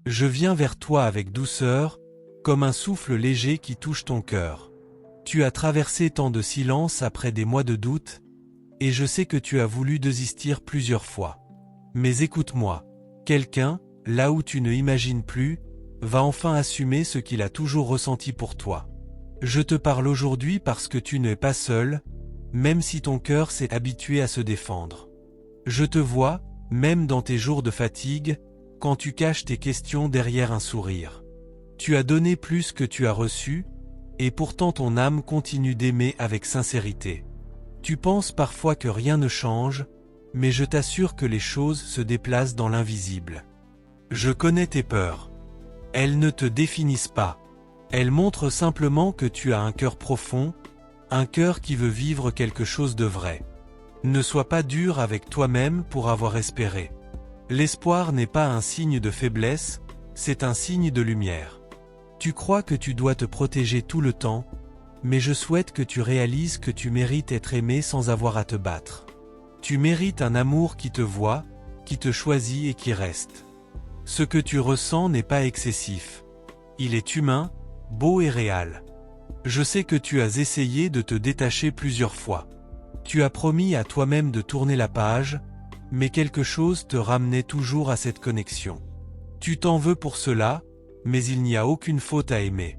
Je viens vers toi avec douceur, comme un souffle léger qui touche ton cœur. Tu as traversé tant de silence après des mois de doute, et je sais que tu as voulu désistir plusieurs fois. Mais écoute-moi, quelqu'un, là où tu ne imagines plus, va enfin assumer ce qu'il a toujours ressenti pour toi. Je te parle aujourd'hui parce que tu n'es pas seul, même si ton cœur s'est habitué à se défendre. Je te vois, même dans tes jours de fatigue, quand tu caches tes questions derrière un sourire. Tu as donné plus que tu as reçu, et pourtant ton âme continue d'aimer avec sincérité. Tu penses parfois que rien ne change, mais je t'assure que les choses se déplacent dans l'invisible. Je connais tes peurs. Elles ne te définissent pas. Elles montrent simplement que tu as un cœur profond, un cœur qui veut vivre quelque chose de vrai. Ne sois pas dur avec toi-même pour avoir espéré. L'espoir n'est pas un signe de faiblesse, c'est un signe de lumière. Tu crois que tu dois te protéger tout le temps, mais je souhaite que tu réalises que tu mérites être aimé sans avoir à te battre. Tu mérites un amour qui te voit, qui te choisit et qui reste. Ce que tu ressens n'est pas excessif. Il est humain, beau et réel. Je sais que tu as essayé de te détacher plusieurs fois. Tu as promis à toi-même de tourner la page, mais quelque chose te ramenait toujours à cette connexion. Tu t'en veux pour cela, mais il n'y a aucune faute à aimer.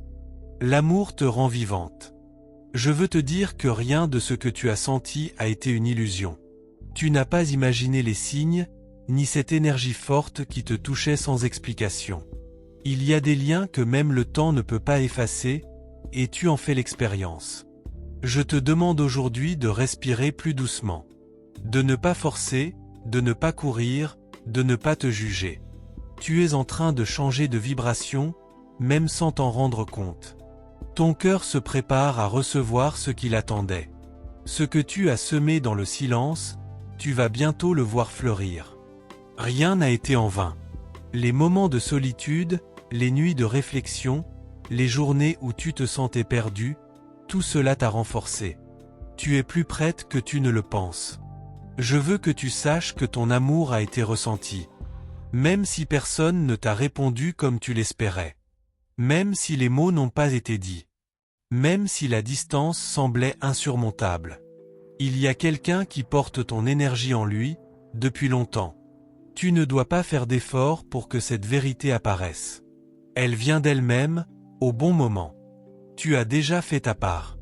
L'amour te rend vivante. Je veux te dire que rien de ce que tu as senti a été une illusion. Tu n'as pas imaginé les signes, ni cette énergie forte qui te touchait sans explication. Il y a des liens que même le temps ne peut pas effacer, et tu en fais l'expérience. Je te demande aujourd'hui de respirer plus doucement. De ne pas forcer, de ne pas courir, de ne pas te juger. Tu es en train de changer de vibration, même sans t'en rendre compte. Ton cœur se prépare à recevoir ce qu'il attendait. Ce que tu as semé dans le silence, tu vas bientôt le voir fleurir. Rien n'a été en vain. Les moments de solitude, les nuits de réflexion, les journées où tu te sentais perdu, tout cela t'a renforcé. Tu es plus prête que tu ne le penses. Je veux que tu saches que ton amour a été ressenti. Même si personne ne t'a répondu comme tu l'espérais. Même si les mots n'ont pas été dits. Même si la distance semblait insurmontable. Il y a quelqu'un qui porte ton énergie en lui, depuis longtemps. Tu ne dois pas faire d'efforts pour que cette vérité apparaisse. Elle vient d'elle-même, au bon moment. Tu as déjà fait ta part.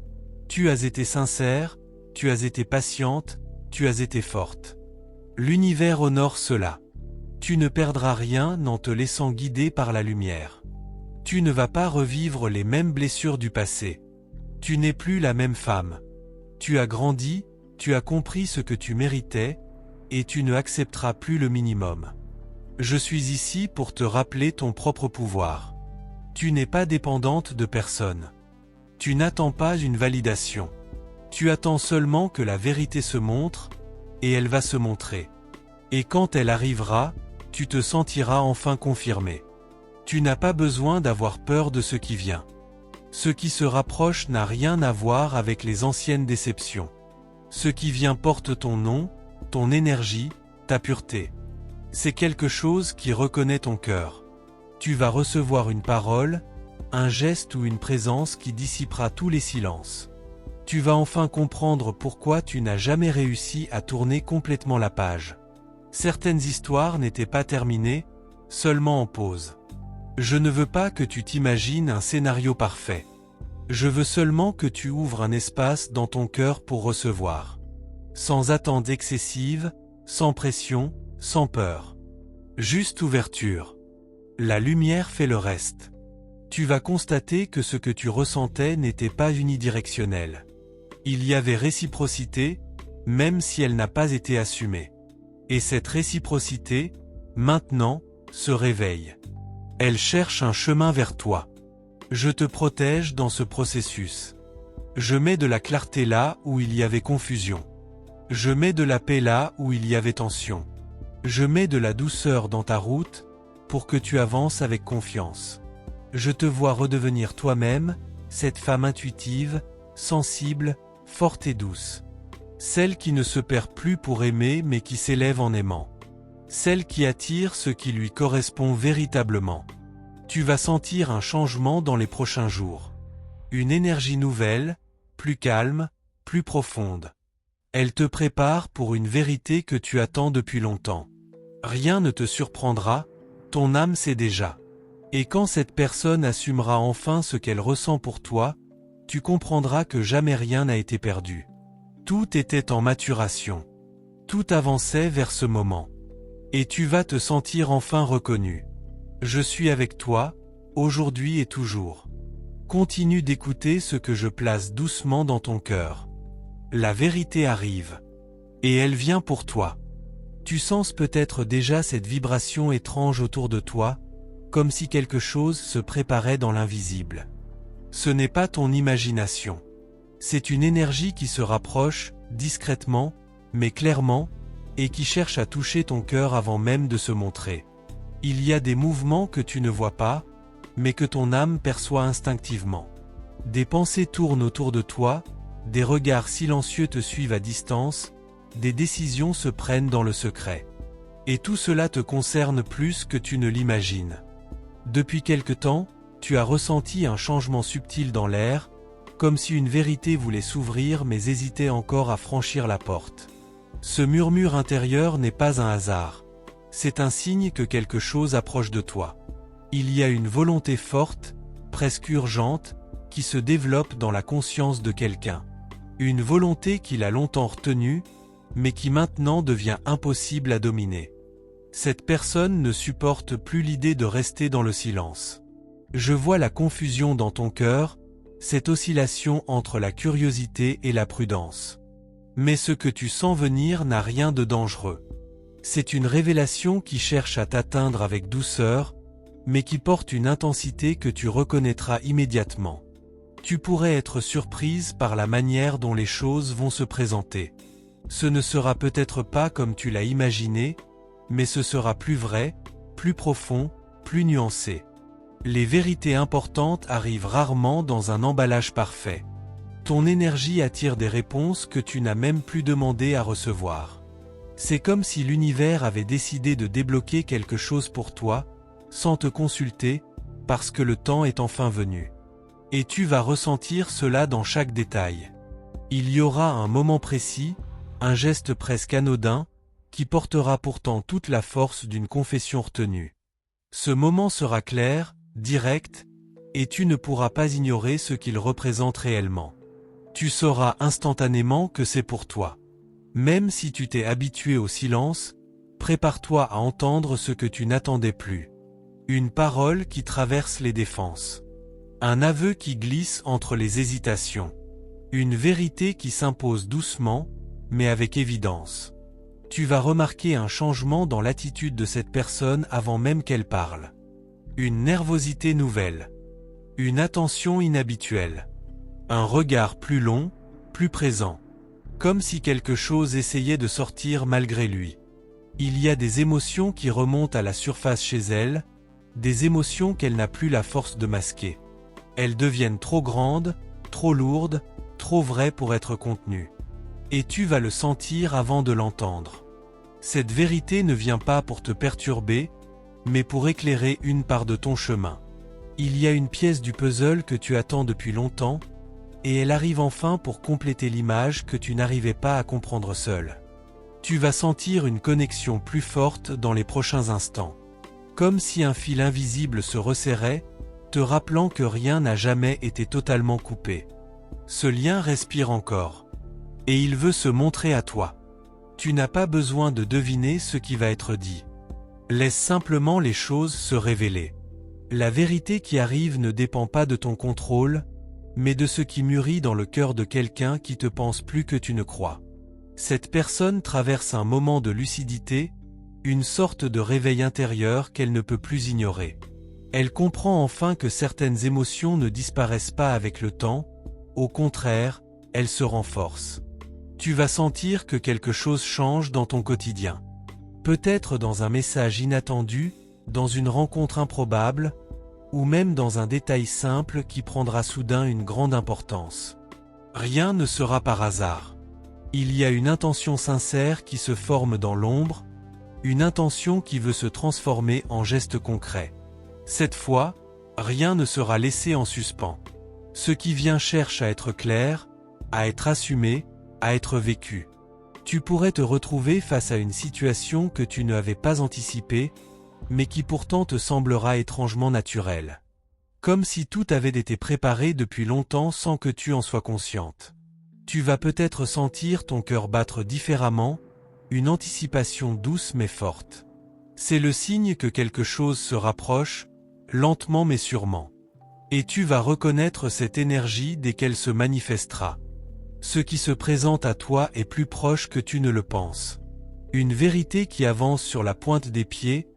Tu as été sincère, tu as été patiente, tu as été forte. L'univers honore cela. Tu ne perdras rien en te laissant guider par la lumière. Tu ne vas pas revivre les mêmes blessures du passé. Tu n'es plus la même femme. Tu as grandi, tu as compris ce que tu méritais, et tu ne accepteras plus le minimum. Je suis ici pour te rappeler ton propre pouvoir. Tu n'es pas dépendante de personne. Tu n'attends pas une validation. Tu attends seulement que la vérité se montre, et elle va se montrer. Et quand elle arrivera, tu te sentiras enfin confirmé. Tu n'as pas besoin d'avoir peur de ce qui vient. Ce qui se rapproche n'a rien à voir avec les anciennes déceptions. Ce qui vient porte ton nom, ton énergie, ta pureté. C'est quelque chose qui reconnaît ton cœur. Tu vas recevoir une parole, un geste ou une présence qui dissipera tous les silences. Tu vas enfin comprendre pourquoi tu n'as jamais réussi à tourner complètement la page. Certaines histoires n'étaient pas terminées, seulement en pause. Je ne veux pas que tu t'imagines un scénario parfait. Je veux seulement que tu ouvres un espace dans ton cœur pour recevoir. Sans attente excessive, sans pression, sans peur. Juste ouverture. La lumière fait le reste. Tu vas constater que ce que tu ressentais n'était pas unidirectionnel. Il y avait réciprocité, même si elle n'a pas été assumée. Et cette réciprocité, maintenant, se réveille. Elle cherche un chemin vers toi. Je te protège dans ce processus. Je mets de la clarté là où il y avait confusion. Je mets de la paix là où il y avait tension. Je mets de la douceur dans ta route, pour que tu avances avec confiance. Je te vois redevenir toi-même, cette femme intuitive, sensible, forte et douce. Celle qui ne se perd plus pour aimer mais qui s'élève en aimant. Celle qui attire ce qui lui correspond véritablement. Tu vas sentir un changement dans les prochains jours. Une énergie nouvelle, plus calme, plus profonde. Elle te prépare pour une vérité que tu attends depuis longtemps. Rien ne te surprendra, ton âme sait déjà. Et quand cette personne assumera enfin ce qu'elle ressent pour toi, tu comprendras que jamais rien n'a été perdu. Tout était en maturation. Tout avançait vers ce moment. Et tu vas te sentir enfin reconnu. Je suis avec toi, aujourd'hui et toujours. Continue d'écouter ce que je place doucement dans ton cœur. La vérité arrive. Et elle vient pour toi. Tu sens peut-être déjà cette vibration étrange autour de toi, comme si quelque chose se préparait dans l'invisible. Ce n'est pas ton imagination. C'est une énergie qui se rapproche, discrètement, mais clairement, et qui cherche à toucher ton cœur avant même de se montrer. Il y a des mouvements que tu ne vois pas, mais que ton âme perçoit instinctivement. Des pensées tournent autour de toi, des regards silencieux te suivent à distance, des décisions se prennent dans le secret. Et tout cela te concerne plus que tu ne l'imagines. Depuis quelque temps, tu as ressenti un changement subtil dans l'air, comme si une vérité voulait s'ouvrir mais hésitait encore à franchir la porte. Ce murmure intérieur n'est pas un hasard. C'est un signe que quelque chose approche de toi. Il y a une volonté forte, presque urgente, qui se développe dans la conscience de quelqu'un. Une volonté qu'il a longtemps retenue, mais qui maintenant devient impossible à dominer. Cette personne ne supporte plus l'idée de rester dans le silence. Je vois la confusion dans ton cœur, cette oscillation entre la curiosité et la prudence. Mais ce que tu sens venir n'a rien de dangereux. C'est une révélation qui cherche à t'atteindre avec douceur, mais qui porte une intensité que tu reconnaîtras immédiatement. Tu pourrais être surprise par la manière dont les choses vont se présenter. Ce ne sera peut-être pas comme tu l'as imaginé, mais ce sera plus vrai, plus profond, plus nuancé. Les vérités importantes arrivent rarement dans un emballage parfait. Ton énergie attire des réponses que tu n'as même plus demandé à recevoir. C'est comme si l'univers avait décidé de débloquer quelque chose pour toi, sans te consulter, parce que le temps est enfin venu. Et tu vas ressentir cela dans chaque détail. Il y aura un moment précis, un geste presque anodin, qui portera pourtant toute la force d'une confession retenue. Ce moment sera clair, direct, et tu ne pourras pas ignorer ce qu'il représente réellement. Tu sauras instantanément que c'est pour toi. Même si tu t'es habitué au silence, prépare-toi à entendre ce que tu n'attendais plus. Une parole qui traverse les défenses. Un aveu qui glisse entre les hésitations. Une vérité qui s'impose doucement, mais avec évidence. Tu vas remarquer un changement dans l'attitude de cette personne avant même qu'elle parle. Une nervosité nouvelle. Une attention inhabituelle. Un regard plus long, plus présent. Comme si quelque chose essayait de sortir malgré lui. Il y a des émotions qui remontent à la surface chez elle, des émotions qu'elle n'a plus la force de masquer. Elles deviennent trop grandes, trop lourdes, trop vraies pour être contenues. Et tu vas le sentir avant de l'entendre. Cette vérité ne vient pas pour te perturber, mais pour éclairer une part de ton chemin. Il y a une pièce du puzzle que tu attends depuis longtemps, et elle arrive enfin pour compléter l'image que tu n'arrivais pas à comprendre seul. Tu vas sentir une connexion plus forte dans les prochains instants. Comme si un fil invisible se resserrait, te rappelant que rien n'a jamais été totalement coupé. Ce lien respire encore. Et il veut se montrer à toi. Tu n'as pas besoin de deviner ce qui va être dit. Laisse simplement les choses se révéler. La vérité qui arrive ne dépend pas de ton contrôle, mais de ce qui mûrit dans le cœur de quelqu'un qui te pense plus que tu ne crois. Cette personne traverse un moment de lucidité, une sorte de réveil intérieur qu'elle ne peut plus ignorer. Elle comprend enfin que certaines émotions ne disparaissent pas avec le temps, au contraire, elles se renforcent. Tu vas sentir que quelque chose change dans ton quotidien. Peut-être dans un message inattendu, dans une rencontre improbable, ou même dans un détail simple qui prendra soudain une grande importance. Rien ne sera par hasard. Il y a une intention sincère qui se forme dans l'ombre, une intention qui veut se transformer en geste concret. Cette fois, rien ne sera laissé en suspens. Ce qui vient cherche à être clair, à être assumé, à être vécu. Tu pourrais te retrouver face à une situation que tu n'avais pas anticipée, mais qui pourtant te semblera étrangement naturelle. Comme si tout avait été préparé depuis longtemps sans que tu en sois consciente. Tu vas peut-être sentir ton cœur battre différemment, une anticipation douce mais forte. C'est le signe que quelque chose se rapproche, lentement mais sûrement. Et tu vas reconnaître cette énergie dès qu'elle se manifestera. Ce qui se présente à toi est plus proche que tu ne le penses. Une vérité qui avance sur la pointe des pieds,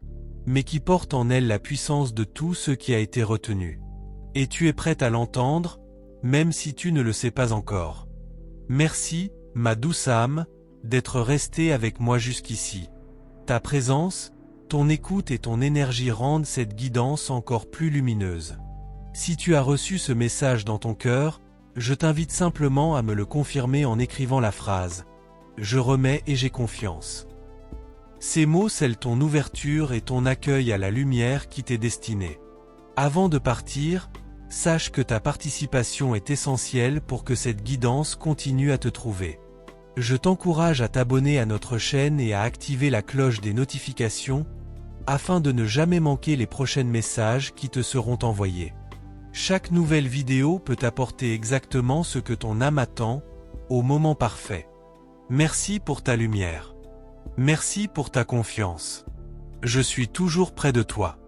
mais qui porte en elle la puissance de tout ce qui a été retenu. Et tu es prête à l'entendre, même si tu ne le sais pas encore. Merci, ma douce âme, d'être restée avec moi jusqu'ici. Ta présence, ton écoute et ton énergie rendent cette guidance encore plus lumineuse. Si tu as reçu ce message dans ton cœur, je t'invite simplement à me le confirmer en écrivant la phrase « Je remets et j'ai confiance ». Ces mots scellent ton ouverture et ton accueil à la lumière qui t'est destinée. Avant de partir, sache que ta participation est essentielle pour que cette guidance continue à te trouver. Je t'encourage à t'abonner à notre chaîne et à activer la cloche des notifications, afin de ne jamais manquer les prochains messages qui te seront envoyés. Chaque nouvelle vidéo peut apporter exactement ce que ton âme attend, au moment parfait. Merci pour ta lumière. Merci pour ta confiance. Je suis toujours près de toi.